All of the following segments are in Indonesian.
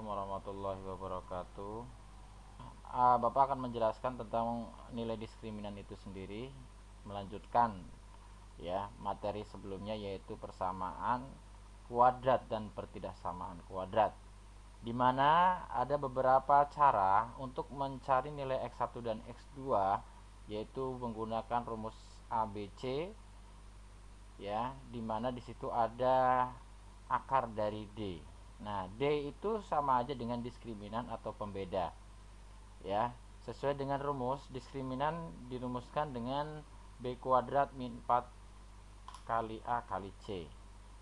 Assalamualaikum warahmatullahi wabarakatuh. Bapak akan menjelaskan tentang nilai diskriminan itu sendiri, melanjutkan ya materi sebelumnya, yaitu persamaan kuadrat dan pertidaksamaan kuadrat, di mana ada beberapa cara untuk mencari nilai X1 dan X2, yaitu menggunakan rumus ABC ya, dimana di situ ada akar dari D. Nah, D itu sama aja dengan diskriminan atau pembeda ya. Sesuai dengan rumus, diskriminan dirumuskan dengan B kuadrat min 4 kali A kali C.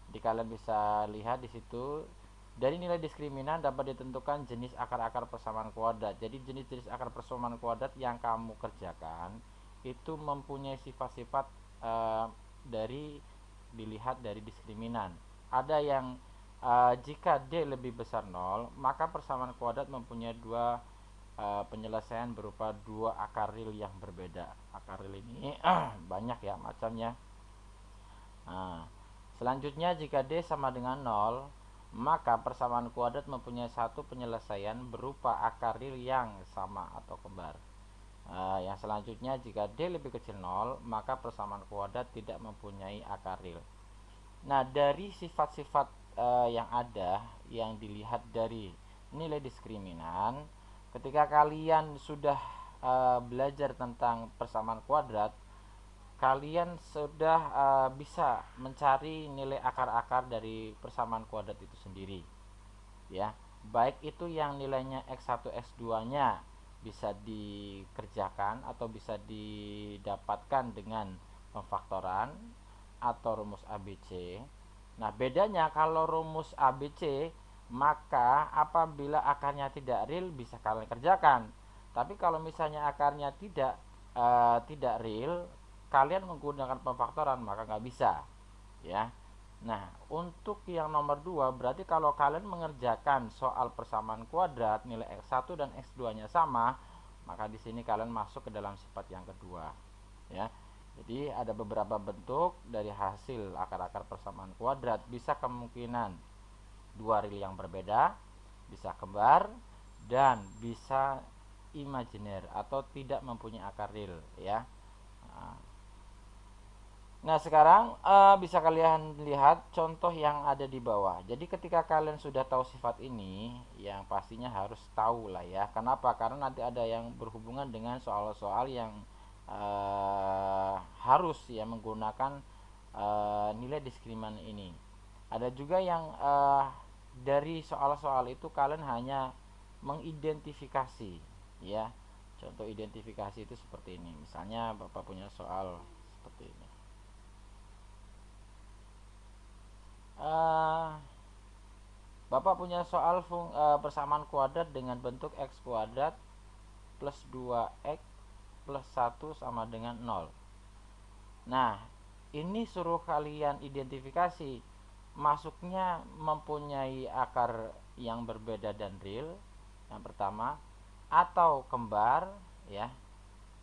Jadi kalian bisa lihat di situ, dari nilai diskriminan dapat ditentukan jenis akar-akar persamaan kuadrat. Jadi jenis-jenis akar persamaan kuadrat yang kamu kerjakan itu mempunyai sifat-sifat dari dilihat dari diskriminan. Ada yang jika D lebih besar 0, maka persamaan kuadrat mempunyai dua penyelesaian berupa dua akar real yang berbeda. Akar real ini banyak ya macamnya. Nah, selanjutnya jika D sama dengan 0, maka persamaan kuadrat mempunyai satu penyelesaian berupa akar real yang sama atau kembar. Yang selanjutnya jika D lebih kecil 0, maka persamaan kuadrat tidak mempunyai akar real. Nah, dari sifat-sifat yang ada yang dilihat dari nilai diskriminan, ketika kalian sudah belajar tentang persamaan kuadrat, kalian sudah bisa mencari nilai akar-akar dari persamaan kuadrat itu sendiri ya. Baik itu yang nilainya X1 X2-nya bisa dikerjakan atau bisa didapatkan dengan pemfaktoran atau rumus ABC. Nah, bedanya kalau rumus ABC, maka apabila akarnya tidak real bisa kalian kerjakan. Tapi kalau misalnya akarnya tidak real, kalian menggunakan pemfaktoran maka nggak bisa ya. Nah, untuk yang nomor 2 berarti kalau kalian mengerjakan soal persamaan kuadrat nilai X1 dan X2-nya sama, maka di sini kalian masuk ke dalam sifat yang kedua ya. Jadi ada beberapa bentuk dari hasil akar-akar persamaan kuadrat. Bisa kemungkinan dua real yang berbeda, bisa kembar, dan bisa imajiner atau tidak mempunyai akar real ya. Nah, sekarang bisa kalian lihat contoh yang ada di bawah. Jadi ketika kalian sudah tahu sifat ini, yang pastinya harus tahu lah ya. Kenapa? Karena nanti ada yang berhubungan dengan soal-soal yang harus ya menggunakan nilai diskriminan ini. Ada juga yang dari soal-soal itu kalian hanya mengidentifikasi ya. Contoh identifikasi itu seperti ini. Misalnya Bapak punya soal seperti ini. uh, Bapak punya soal persamaan kuadrat dengan bentuk x kuadrat plus 2x plus 1 sama dengan 0. Nah, ini suruh kalian identifikasi masuknya mempunyai akar yang berbeda dan real, yang pertama, atau kembar ya,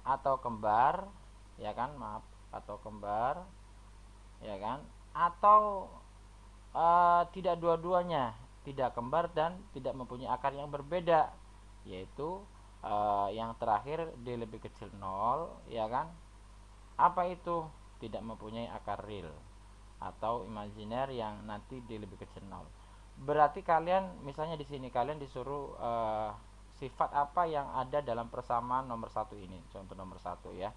atau kembar ya kan, maaf, atau kembar ya kan, atau tidak dua-duanya, tidak kembar dan tidak mempunyai akar yang berbeda, yaitu yang terakhir D lebih kecil 0 ya kan. Apa itu? Tidak mempunyai akar real atau imajiner yang nanti D lebih kecil 0. Berarti kalian misalnya di sini kalian disuruh sifat apa yang ada dalam persamaan nomor 1 ini, contoh nomor 1 ya.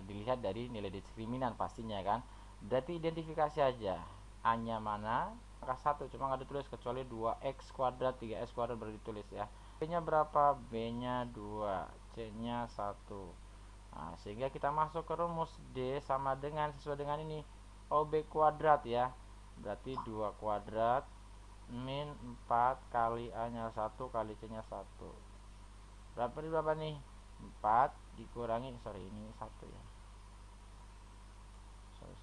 Dilihat dari nilai diskriminan pastinya kan. Berarti identifikasi aja. A-nya mana? Angka 1 cuma nggak ditulis, kecuali 2x kuadrat 3x kuadrat baru ditulis ya. B-nya berapa? B-nya 2, C-nya 1. Nah, sehingga kita masuk ke rumus D sama dengan sesuai dengan ini, OB kuadrat ya. Berarti 2 kuadrat min 4 kali A-nya 1 kali C-nya 1. Berapa nih? 4 dikurangi, sorry ini 1 ya. Sorry.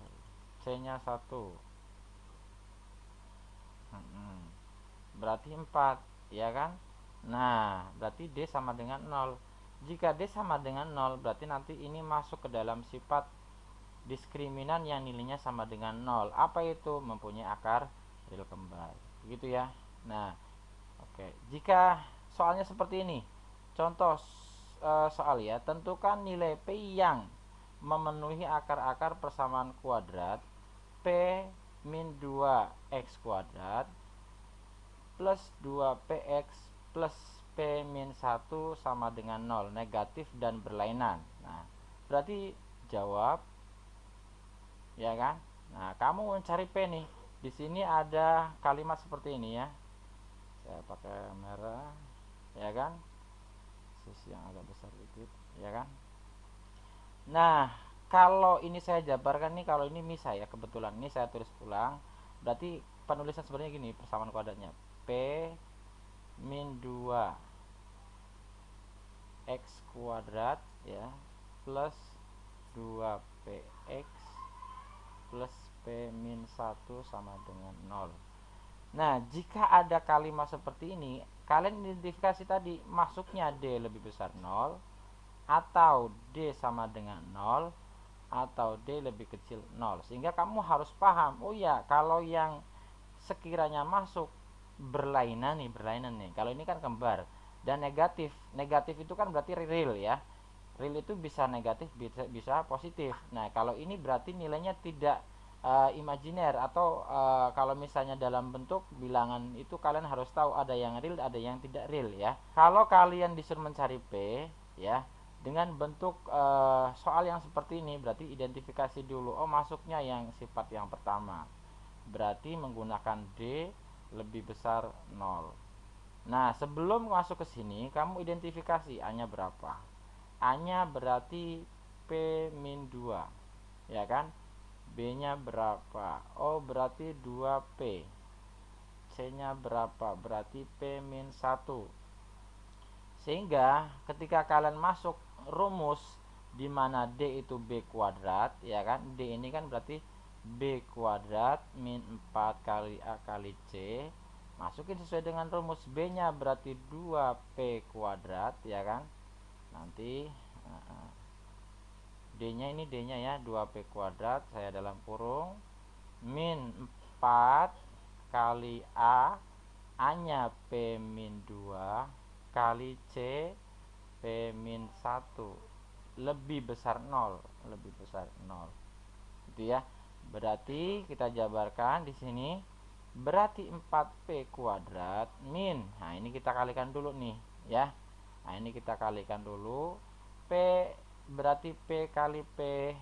C-nya 1. Berarti 4 ya kan. Nah, berarti D sama dengan 0. Jika D sama dengan 0, berarti nanti ini masuk ke dalam sifat diskriminan yang nilainya sama dengan 0. Apa itu? Mempunyai akar real kembar, begitu ya. Nah, Oke, jika soalnya seperti ini, contoh soal ya, tentukan nilai P yang memenuhi akar-akar persamaan kuadrat P min 2x kuadrat plus 2px plus P min 1 sama dengan 0, negatif dan berlainan. Nah, berarti jawab, ya kan? Nah, kamu mencari P nih. Di sini ada kalimat seperti ini ya. Saya pakai merah, ya kan? Sisi yang agak besar sedikit, ya kan? Nah, kalau ini saya jabarkan nih, kalau ini misal ya, kebetulan ini saya tulis ulang. Berarti penulisan sebenarnya gini, persamaan kuadratnya P min 2 x kuadrat ya plus 2px plus p min 1 sama dengan 0. Nah, jika ada kalimat seperti ini, kalian identifikasi tadi masuknya D lebih besar 0 atau D sama dengan 0 atau D lebih kecil 0. Sehingga kamu harus paham, oh ya, kalau yang sekiranya masuk berlainan nih. Kalau ini kan kembar dan negatif. Negatif itu kan berarti real ya. Real itu bisa negatif, bisa positif. Nah, kalau ini berarti nilainya tidak imajiner atau kalau misalnya dalam bentuk bilangan itu kalian harus tahu ada yang real, ada yang tidak real ya. Kalau kalian disuruh mencari P ya dengan bentuk soal yang seperti ini, berarti identifikasi dulu. Oh, masuknya yang sifat yang pertama. Berarti menggunakan D lebih besar 0. Nah, sebelum masuk ke sini, kamu identifikasi A-nya berapa. A-nya berarti P min 2, ya kan? B-nya berapa? Oh, berarti 2P. C-nya berapa? Berarti P min 1. Sehingga ketika kalian masuk rumus di mana D itu B kuadrat, ya kan? D ini kan berarti B kuadrat min 4 kali A kali C. Masukin sesuai dengan rumus, B-nya berarti 2P kuadrat, ya kan? Nanti D-nya ini D-nya ya, 2P kuadrat, saya dalam kurung min 4 kali A, A-nya P min 2 kali C P min 1 lebih besar 0, lebih besar 0. Itu ya. Berarti kita jabarkan di sini berarti 4P kuadrat min. Nah, ini kita kalikan dulu nih ya. Nah, ini kita kalikan dulu. P berarti P kali P,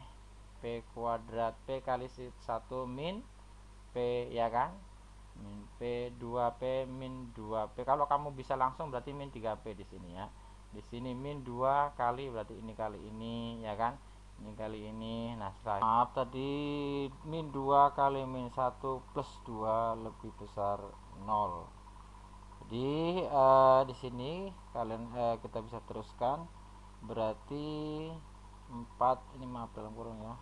P kuadrat P kali 1 min P, ya kan? Min P 2P min 2P. Kalau kamu bisa langsung berarti min 3P di sini ya. Di sini min 2 kali berarti ini kali ini, ya kan? Ini kali ini. Nah, setelah maaf tadi min 2 kali min 1 plus 2 lebih besar 0. Jadi di sini kalian kita bisa teruskan berarti 4, ini maaf dalam kurung ya,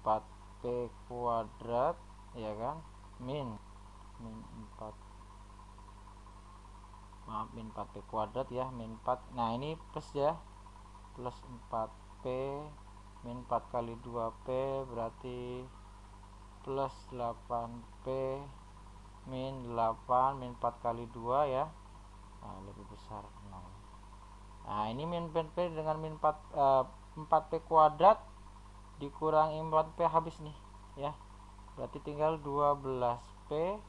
4P kuadrat, ya kan, min 4, maaf, min 4P kuadrat ya, min 4. Nah, ini plus ya, plus 4P min 4 kali 2P berarti plus 8P min 8 min 4 kali 2 ya. Nah, lebih besar 0. Nah, ini min P dengan min 4P kuadrat dikurangi 4P habis nih ya. Berarti tinggal 12P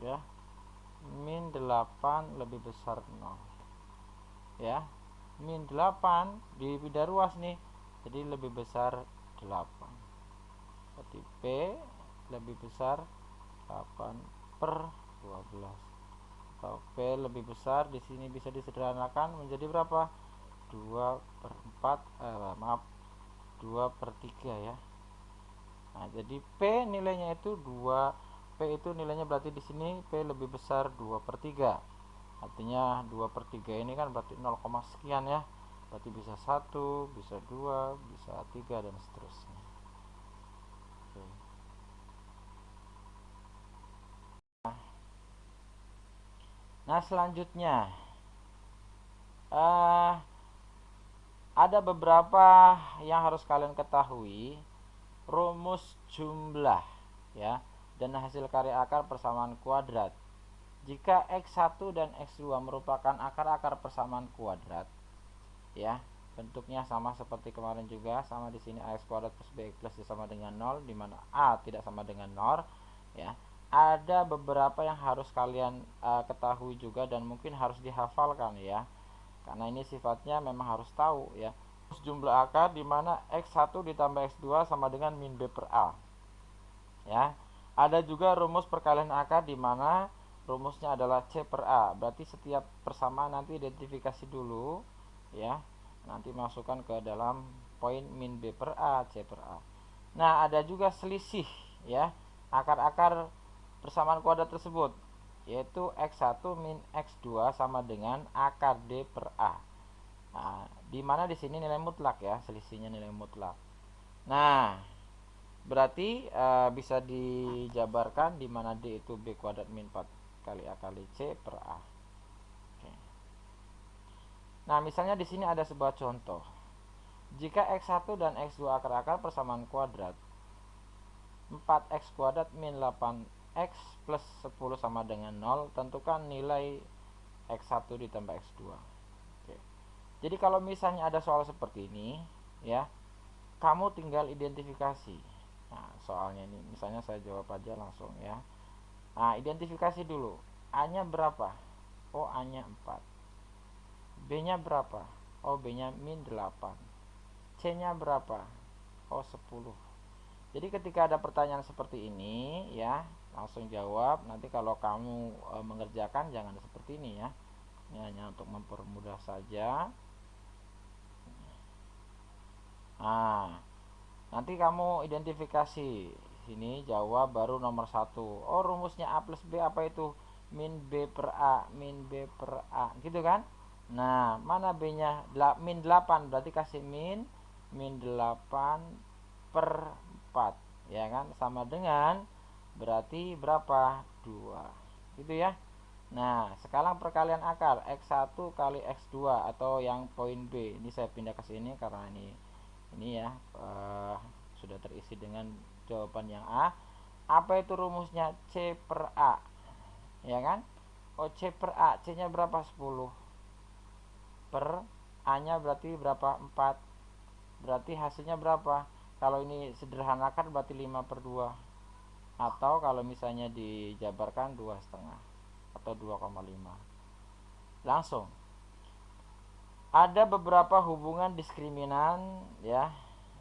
ya, min 8 lebih besar 0 ya. Min 8 dipindah ruas nih, jadi lebih besar 8. Berarti P lebih besar 8 per 12, atau P lebih besar di sini bisa disederhanakan menjadi berapa? 2 per 4, maaf, 2 per 3 ya. Nah, jadi P nilainya itu 2. P itu nilainya berarti di sini P lebih besar 2 per 3. Artinya 2 per 3 ini kan berarti 0, sekian ya. Berarti bisa 1, bisa 2, bisa 3, dan seterusnya. Oke. Nah, selanjutnya ada beberapa yang harus kalian ketahui. Rumus jumlah ya dan hasil karya akar persamaan kuadrat. Jika X1 dan X2 merupakan akar-akar persamaan kuadrat, ya, bentuknya sama seperti kemarin juga, sama di sini ax kuadrat plus bx plus sama dengan 0, di mana a tidak sama dengan 0, ya. Ada beberapa yang harus kalian ketahui juga dan mungkin harus dihafalkan, ya. Karena ini sifatnya memang harus tahu, ya. Jumlah akar di mana X1 ditambah X2 sama dengan min B per A. Ya. Ada juga rumus perkalian akar di mana rumusnya adalah C per A. Berarti setiap persamaan nanti identifikasi dulu, ya. Nanti masukkan ke dalam poin min B per A, C per A. Nah, ada juga selisih, ya, akar-akar persamaan kuadrat tersebut, yaitu X1 min X2 sama dengan akar D per A. Nah, di mana di sini nilai mutlak, ya, selisihnya nilai mutlak. Nah, berarti bisa dijabarkan di mana D itu B kuadrat min 4 kali A kali C per A. Oke. Nah, misalnya di sini ada sebuah contoh. Jika X1 dan X2 akar-akar persamaan kuadrat, 4x kuadrat min 8x plus 10 sama dengan 0, tentukan nilai X1 ditambah X2. Oke. Jadi kalau misalnya ada soal seperti ini, ya, kamu tinggal identifikasi. Nah, soalnya ini misalnya saya jawab aja langsung, ya. Nah, identifikasi dulu. A-nya berapa? Oh, A-nya 4. B-nya berapa? Oh, B-nya min 8. C-nya berapa? Oh, 10. Jadi ketika ada pertanyaan seperti ini, ya, langsung jawab. Nanti kalau kamu mengerjakan jangan seperti ini, ya. Ini hanya untuk mempermudah saja. Nah, nanti kamu identifikasi. Sini jawab baru nomor 1. Oh, rumusnya A plus B apa itu? Min B per A, min B per A, gitu kan? Nah, mana B-nya? Min 8, berarti kasih min 8 per 4, ya kan? Sama dengan berarti berapa? 2. Gitu ya. Nah, sekarang perkalian akar X1 kali X2 atau yang poin B. Ini saya pindah ke sini karena ini ya sudah terisi dengan jawaban yang A. Apa itu rumusnya? C per A, ya kan? Oh, C per A, C nya berapa? 10 per A nya berarti berapa? 4. Berarti hasilnya berapa? Kalau ini sederhanakan berarti 5 per 2, atau kalau misalnya dijabarkan 2,5 atau 2,5. Langsung ada beberapa hubungan diskriminan, ya.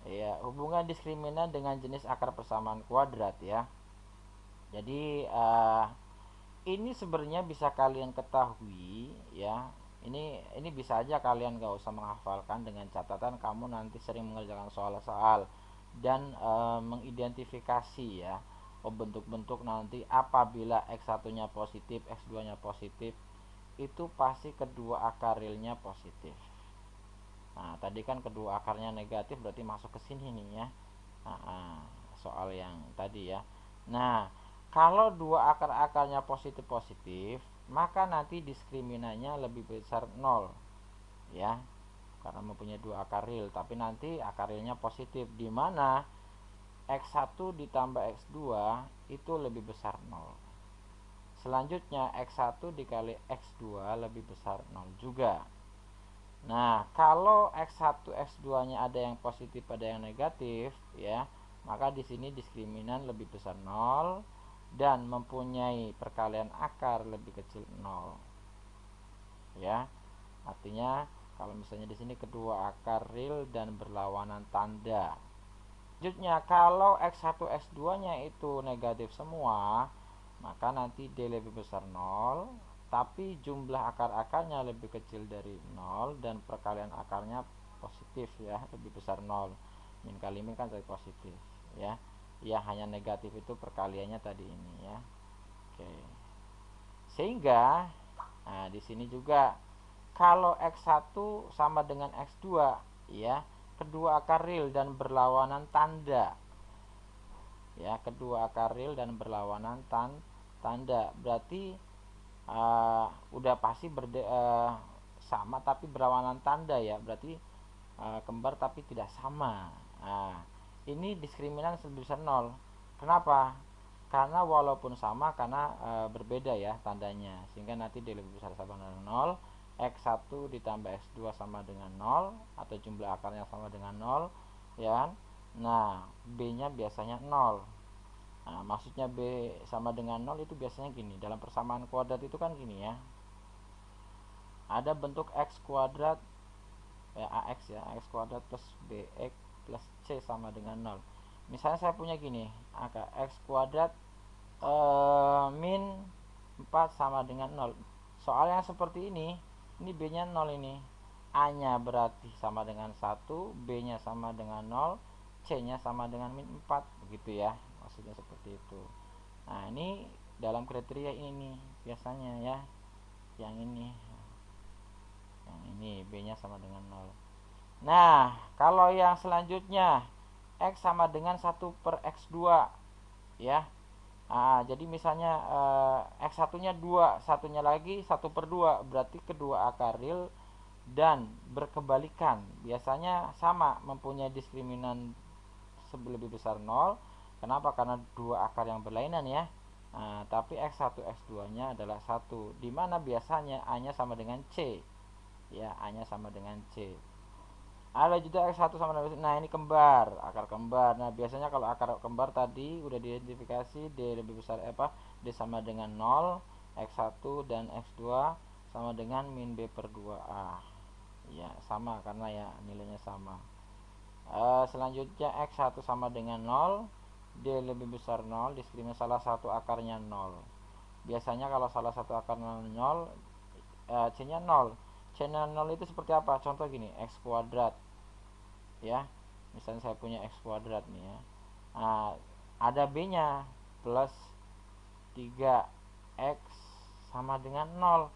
Ya, hubungan diskriminan dengan jenis akar persamaan kuadrat, ya. Jadi ini sebenarnya bisa kalian ketahui, ya. Ini bisa aja kalian gak usah menghafalkan, dengan catatan kamu nanti sering mengerjakan soal-soal dan mengidentifikasi, ya. Oh, bentuk-bentuk nanti apabila X1-nya positif, X2-nya positif, itu pasti kedua akar realnya positif. Nah, tadi kan kedua akarnya negatif, berarti masuk ke sini nih, ya. Soal yang tadi, ya. Nah, kalau dua akar-akarnya positif-positif, maka nanti diskriminannya lebih besar 0, ya. Karena mempunyai dua akar real, tapi nanti akar realnya positif, di mana X1 ditambah X2 itu lebih besar 0. Selanjutnya X1 dikali X2 lebih besar 0 juga. Nah, kalau X1, X2-nya ada yang positif, ada yang negatif, ya, maka di sini diskriminan lebih besar 0 dan mempunyai perkalian akar lebih kecil 0. Ya. Artinya kalau misalnya di sini kedua akar real dan berlawanan tanda. Selanjutnya, kalau X1, X2-nya itu negatif semua, maka nanti D lebih besar 0, tapi jumlah akar-akarnya lebih kecil dari 0 dan perkalian akarnya positif, ya, lebih besar 0. Min kali min kan tadi positif, ya. Yang hanya negatif itu perkaliannya tadi ini, ya. Oke. Sehingga di sini juga kalau X1 sama dengan X2, ya, kedua akar real dan berlawanan tanda. Ya, kedua akar real dan berlawanan tanda. Berarti udah pasti sama tapi berlawanan tanda, ya. Berarti kembar tapi tidak sama. Nah, ini diskriminan sebesar 0. Kenapa? karena walaupun sama karena berbeda ya tandanya, sehingga nanti D lebih besar sama dengan 0, X1 ditambah X2 sama dengan 0 atau jumlah akarnya sama dengan 0 ya. Nah, B nya biasanya 0. Nah, maksudnya B sama dengan 0 itu biasanya gini, dalam persamaan kuadrat itu kan gini ya, ada bentuk X kuadrat AX ya, AX kuadrat plus BX plus C sama dengan 0. Misalnya saya punya gini, angka X kuadrat min 4 sama dengan 0. Soalnya seperti ini B nya 0 ini, A nya berarti sama dengan 1, B nya sama dengan 0, C nya sama dengan min 4, begitu ya, maksudnya seperti itu. Nah, ini dalam kriteria ini nih biasanya ya, yang ini B nya sama dengan 0. Nah, kalau yang selanjutnya X sama dengan 1 per X2 ya. Jadi misalnya X1 nya 2, satunya lagi 1 per 2, berarti kedua akar real dan berkebalikan biasanya sama, mempunyai diskriminan lebih besar 0. Kenapa? Karena dua akar yang berlainan ya. Tapi X1 X2 nya adalah 1, dimana biasanya A nya sama dengan C ya, A nya sama dengan C. Ada juga X1 sama dengan, nah ini kembar, akar kembar. Nah, biasanya kalau akar kembar tadi udah diidentifikasi, D lebih besar D sama dengan 0, X1 dan X2 sama dengan min B per 2A. Ya, sama karena ya nilainya sama. Selanjutnya X1 sama dengan 0, D lebih besar 0, diskriminasi salah satu akarnya 0. Biasanya kalau salah satu akarnya 0, C nya 0. C nya 0 itu seperti apa? Contoh gini, X kuadrat ya, misalnya saya punya X kuadrat nih ya. Ada B nya plus 3X sama dengan 0.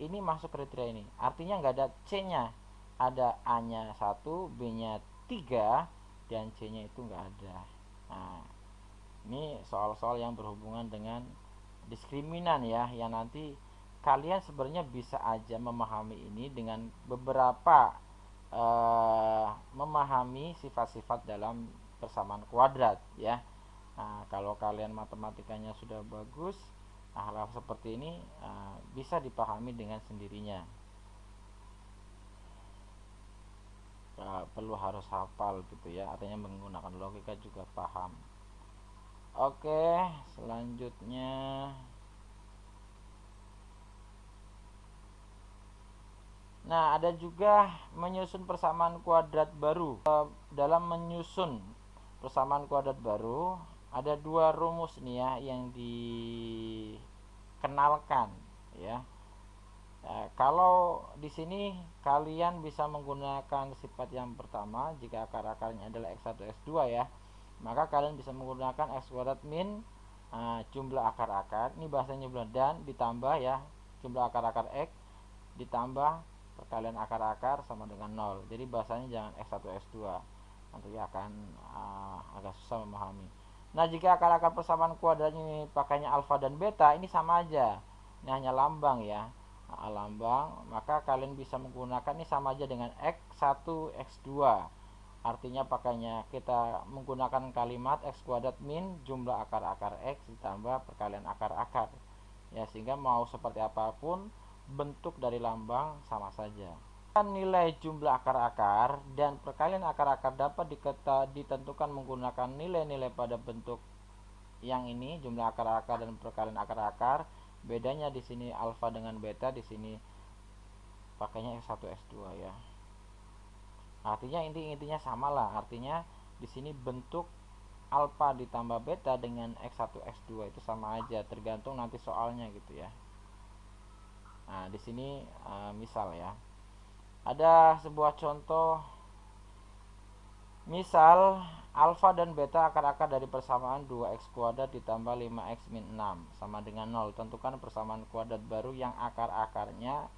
Ini masuk kriteria ini, artinya nggak ada C nya, ada A nya 1, B nya 3, dan C nya itu nggak ada. Ini soal-soal yang berhubungan dengan diskriminan ya, yang nanti kalian sebenarnya bisa aja memahami ini dengan beberapa memahami sifat-sifat dalam persamaan kuadrat ya. Kalau kalian matematikanya sudah bagus, hal-hal seperti ini bisa dipahami dengan sendirinya. Perlu harus hafal gitu ya, artinya menggunakan logika juga paham. Oke, selanjutnya nah, ada juga menyusun persamaan kuadrat baru. Dalam menyusun persamaan kuadrat baru, ada dua rumus nih ya yang dikenalkan ya. Kalau di sini kalian bisa menggunakan sifat yang pertama, jika akar-akarnya adalah X1 X2 ya, maka kalian bisa menggunakan X kuadrat min jumlah akar-akar, ini bahasanya jumlah, dan ditambah ya jumlah akar-akar X ditambah perkalian akar-akar sama dengan 0. Jadi bahasanya jangan X1 X2, nanti akan agak susah memahami. Nah, jika akar-akar persamaan kuadrat ini pakainya alfa dan beta, ini sama aja, ini hanya lambang ya, lambang, maka kalian bisa menggunakan ini sama aja dengan X1 X2. Artinya pakainya kita menggunakan kalimat X kuadrat min jumlah akar-akar X ditambah perkalian akar-akar ya, sehingga mau seperti apapun bentuk dari lambang sama saja. Nilai jumlah akar-akar dan perkalian akar-akar dapat ditentukan menggunakan nilai-nilai pada bentuk yang ini, jumlah akar-akar dan perkalian akar-akar. Bedanya di sini alfa dengan beta, di sini pakainya X1 X2 ya. Artinya intinya sama lah, artinya di sini bentuk alfa ditambah beta dengan X1 X2 itu sama aja, tergantung nanti soalnya gitu ya. Nah, di sini misal ya, ada sebuah contoh, misal alfa dan beta akar-akar dari persamaan 2x kuadrat ditambah 5x min 6 sama dengan 0. Tentukan persamaan kuadrat baru yang akar-akarnya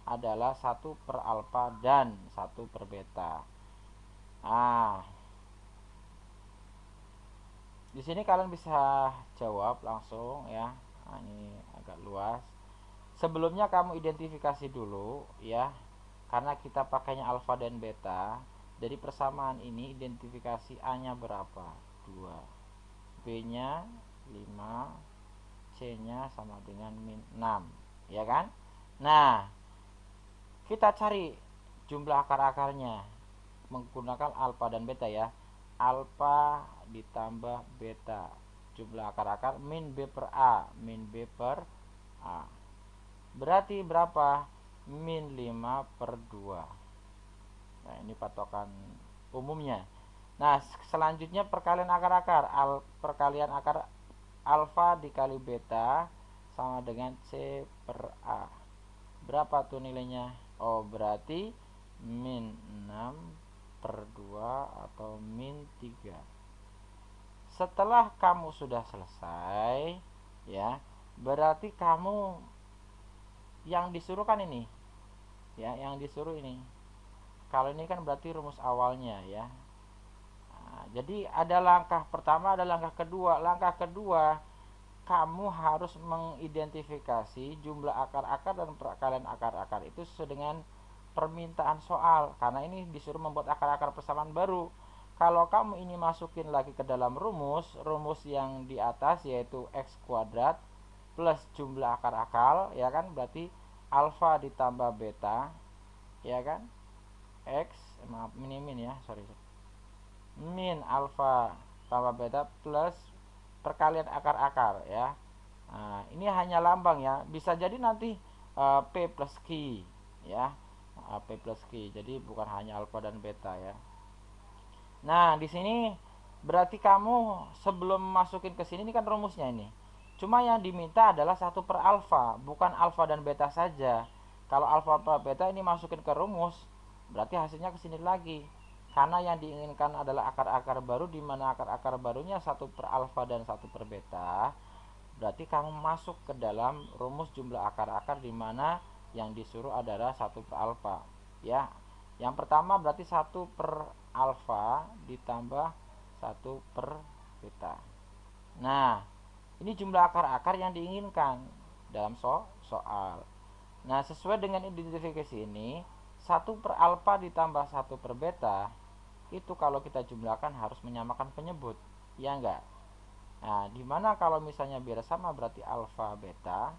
adalah 1 per alfa dan 1 per beta. Di sini kalian bisa jawab langsung ya. Ini agak luas. Sebelumnya kamu identifikasi dulu ya, karena kita pakainya alfa dan beta. Dari persamaan ini identifikasi A nya berapa? 2. B nya 5, C nya sama dengan min 6, ya kan? Nah, kita cari jumlah akar-akarnya menggunakan alfa dan beta ya. Alfa ditambah beta, jumlah akar-akar min B per A, min B per A. Berarti berapa? Min 5 per 2. Nah, ini patokan umumnya. Nah, selanjutnya perkalian akar-akar. Perkalian akar alfa dikali beta sama dengan C per A. Berapa tuh nilainya? Oh, berarti min 6 per 2 atau min 3. Setelah kamu sudah selesai, ya, berarti kamu yang disuruh kan ini, ya, yang disuruh ini. Kalau ini kan berarti rumus awalnya, ya. Nah, jadi ada langkah pertama, ada langkah kedua. Langkah kedua, kamu harus mengidentifikasi jumlah akar-akar dan perkalian akar-akar itu sesuai dengan permintaan soal, karena ini disuruh membuat akar-akar persamaan baru. Kalau kamu ini masukin lagi ke dalam rumus yang di atas, yaitu x kuadrat plus jumlah akar-akar, ya kan, berarti alfa ditambah beta, ya kan, x, maaf, min ya, sorry, min alfa tambah beta plus perkalian akar-akar, ya. Nah, ini hanya lambang ya, bisa jadi nanti P plus Q, ya, P plus Q, jadi bukan hanya alfa dan beta ya. Nah, di sini berarti kamu sebelum masukin ke sini, ini kan rumusnya ini. Cuma yang diminta adalah 1 per alfa, bukan alfa dan beta saja. Kalau alfa per beta ini masukin ke rumus, berarti hasilnya ke sini lagi. Karena yang diinginkan adalah akar-akar baru, di mana akar-akar barunya 1 per alfa dan 1 per beta. Berarti kamu masuk ke dalam rumus jumlah akar-akar, di mana yang disuruh adalah 1 per alfa, ya. Yang pertama berarti 1 per alfa ditambah 1 per beta. Nah, ini jumlah akar-akar yang diinginkan dalam soal. Nah, sesuai dengan identifikasi ini, 1 per alfa ditambah 1 per beta itu kalau kita jumlahkan harus menyamakan penyebut, ya enggak? Nah, dimana kalau misalnya biar sama berarti alfa beta,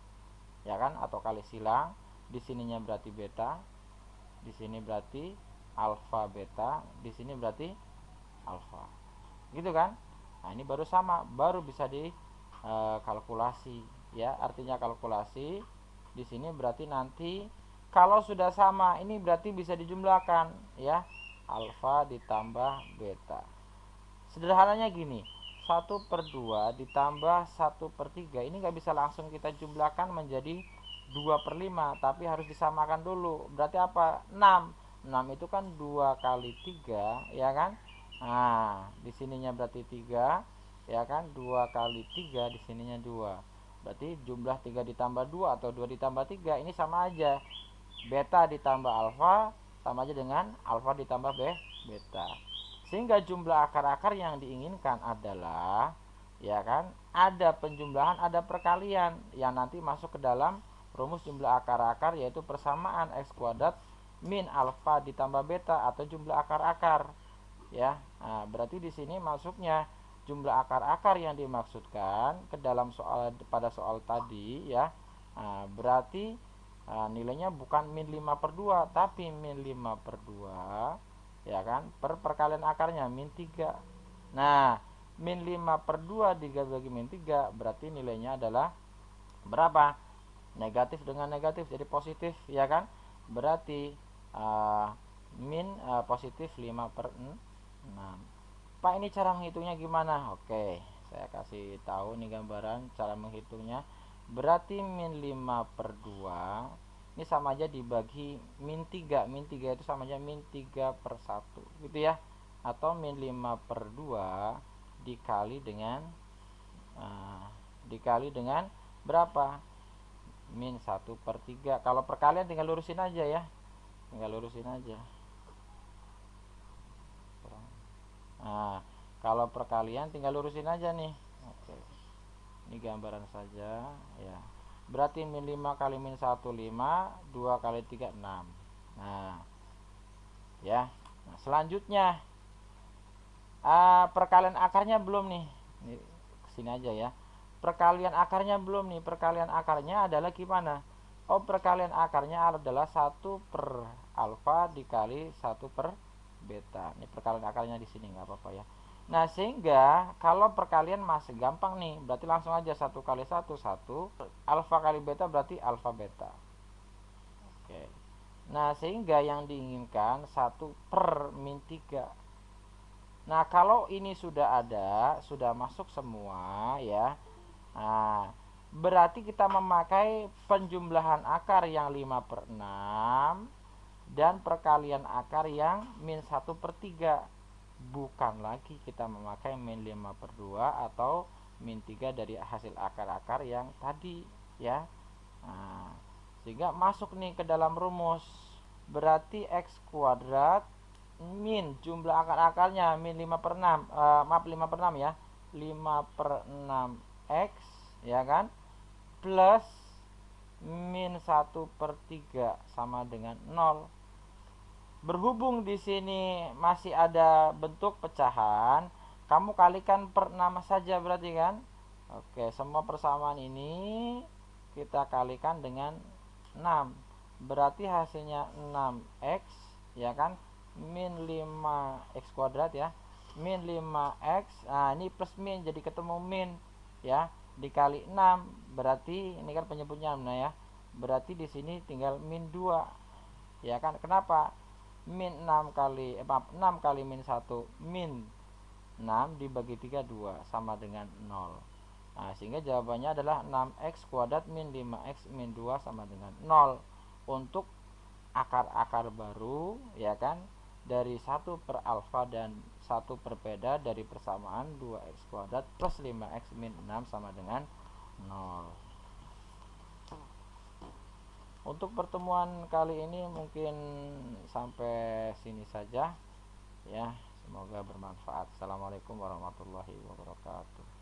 ya kan, atau kali silang, di sininya berarti beta, di sini berarti alfa beta, di sini berarti alfa, gitu kan? Nah, ini baru sama, baru bisa di kalkulasi, ya. Artinya kalkulasi di sini berarti nanti kalau sudah sama, ini berarti bisa dijumlahkan, ya, alfa ditambah beta. Sederhananya gini, 1 per 2 ditambah 1 per 3, ini nggak bisa langsung kita jumlahkan menjadi 2 per 5, tapi harus disamakan dulu. Berarti apa? 6. 6 itu kan 2 kali 3, ya kan? Nah, di sininya berarti 3, ya kan? 2 kali 3, di sininya 2. Berarti jumlah 3 ditambah 2 atau 2 ditambah 3, ini sama aja. Beta ditambah alfa sama aja dengan alfa ditambah beta. Sehingga jumlah akar-akar yang diinginkan adalah, ya kan, ada penjumlahan, ada perkalian yang nanti masuk ke dalam rumus jumlah akar-akar, yaitu persamaan x kuadrat min alfa ditambah beta atau jumlah akar-akar, ya. Nah, berarti di sini masuknya jumlah akar-akar yang dimaksudkan ke dalam soal pada soal tadi, ya. Nah, berarti nilainya bukan min 5 per 2 tapi min 5 per 2, ya kan, per perkalian akarnya min 3. Nah, min 5 per 2 dibagi min 3 berarti nilainya adalah berapa? Negatif dengan negatif jadi positif, ya kan. Berarti positif 5 per 6. Pak, ini cara menghitungnya gimana? Oke, saya kasih tahu nih gambaran cara menghitungnya. Berarti min 5 per 2 ini sama aja dibagi min 3. Min 3 itu sama aja min 3 per 1, gitu ya. Atau min 5 per 2 dikali dengan berapa? Min 1 per 3. Kalau perkalian tinggal lurusin aja ya. Tinggal lurusin aja. Nah, kalau perkalian tinggal lurusin aja nih. Oke. Ini gambaran saja, ya. Berarti min 5 kali min 1 5, 2 kali 3 6. Nah, ya. Nah, selanjutnya perkalian akarnya belum nih. sini aja ya. Perkalian akarnya belum nih. Perkalian akarnya adalah gimana? Oh, perkalian akarnya adalah 1 per alfa dikali 1 per beta. Ini perkalian akarnya di sini, nggak apa-apa ya. Nah, sehingga kalau perkalian masih gampang nih, berarti langsung aja 1 kali 1 1, alfa kali beta berarti alfa beta. Oke. Nah, sehingga yang diinginkan 1 per min 3. Nah, kalau ini sudah ada, sudah masuk semua ya. Nah, berarti kita memakai penjumlahan akar yang 5/6 dan perkalian akar yang min 1/3. Bukan lagi kita memakai min 5/2 atau min 3 dari hasil akar-akar yang tadi ya. Nah, sehingga masuk nih ke dalam rumus. Berarti x kuadrat min jumlah akar-akarnya min 5/6, maaf 5/6 ya, 5/6 x ya kan, plus min 1/3 sama dengan 0. Berhubung di sini masih ada bentuk pecahan, kamu kalikan per 6 saja berarti kan. Oke, semua persamaan ini kita kalikan dengan 6. Berarti hasilnya 6x ya kan, min 5x kuadrat ya, min 5x. Nah, ini plus min jadi ketemu min ya, dikali 6 berarti ini kan penyebutnya nah ya. Berarti di sini tinggal min 2 ya kan. Kenapa? Min 6 kali 6 kali min 1 min 6 dibagi 3 2 sama dengan 0. Nah, sehingga jawabannya adalah 6x kuadrat min 5x min 2 sama dengan 0 untuk akar-akar baru ya kan, dari 1 per alfa dan 1 per beta dari persamaan 2x kuadrat plus 5x min 6 sama dengan 0. Untuk pertemuan kali ini mungkin sampai sini saja ya. Semoga bermanfaat. Assalamualaikum warahmatullahi wabarakatuh.